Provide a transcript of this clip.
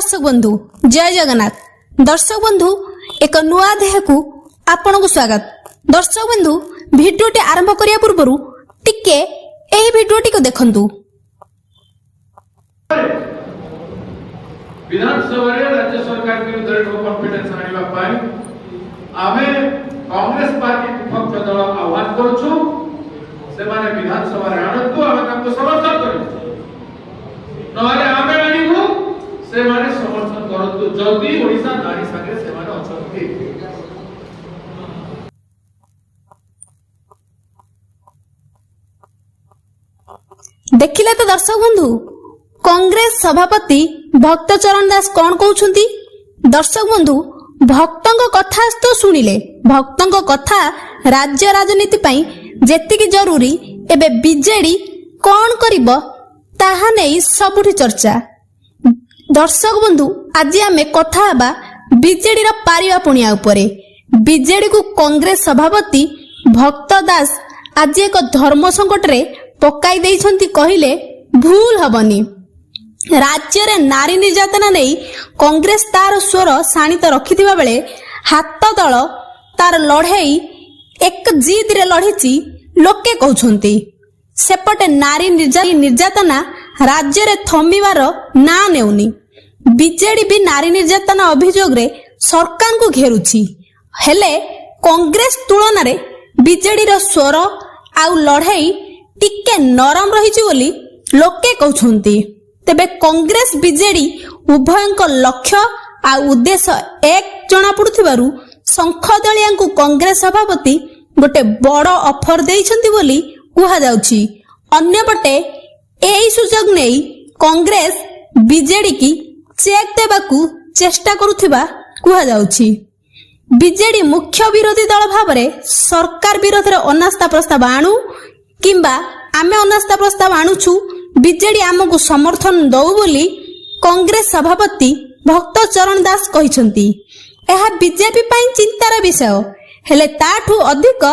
दर्शक बंधु जय जगन्नाथ। दर्शक बंधु एक नुआ देह को आपण को स्वागत। दर्शक बंधु भिडियोटी आरंभ करिया पूर्व टिके एही भिडियोटी को देखंतु। विधानसभा राज्य सरकार विरुद्ध कॉन्फिडेंस आनिबा पाई आमे कांग्रेस पार्टी पक्ष दल आह्वान करूछु से माने विधानसभा रे आनंतु आमे ताको समर्थन करू नहले आमे आनिबु से माने समर्थन करतु जदी ओडिसा नारी संगे से माने अछंती। देखिले तो दर्शक बंधु कांग्रेस सभापति भक्तचरण दास कौन कहउछंती। दर्शक बंधु भक्तंक कथा तो सुनिले भक्तंक कथा राज्य राजनीति पई जेतिकी जरूरी एबे बीजेडी कौन करिबो ताहा नै सबुठी चर्चा। दर्शक बंधु आज आमे कथा हबा बीजेडी रा पारिवा पुणिया उपरे। बीजेडी को कांग्रेस सभापति भक्त दास आज एक धर्म संकट रे पकाई देइछंती कहिले भूल हबनी। राज्य रे नारी निर्यातना नहीं कांग्रेस तार स्वर शाणित रखिथिबा बेले हाथ दल तार लड़ाई एक जिद रे लड़ीची लोके कहउछंती। सेपटे नारी निर्यातना राज्य रे थमिबार ना नेउनी। बीजेडी भी नारी निर्यातना अभियोग रे सरकार को घेरुची हेले कांग्रेस तुलन रे बीजेडी रो स्वर आउ लड़ाई टिके नरम रहिची बोली लोके कहउछंती। तेबे कांग्रेस बीजेडी उभयंक लक्ष्य आ उद्देश्य एक जना पड़ुथिबारु संखदलिया को कांग्रेस सभापति गोटे बड़ ऑफर देइछंती बोली कुहा जाउची। अन्य पटे एई सुजोग नै कांग्रेस बीजेडी की चेक देबाकू चेष्टा करुथिबा कुहा जाउची। बीजेडी मुख्य विरोधी दल भाबरे सरकार विरोध रे अनास्था प्रस्ताव आणु किंबा आमे अनास्था प्रस्ताव आणुछु बीजेडी आमको समर्थन दौ बोली कांग्रेस सभापति भक्तचरण दास कहिसंती। एहा बीजेपी पई चिंतार विषय हेले ताठू अधिक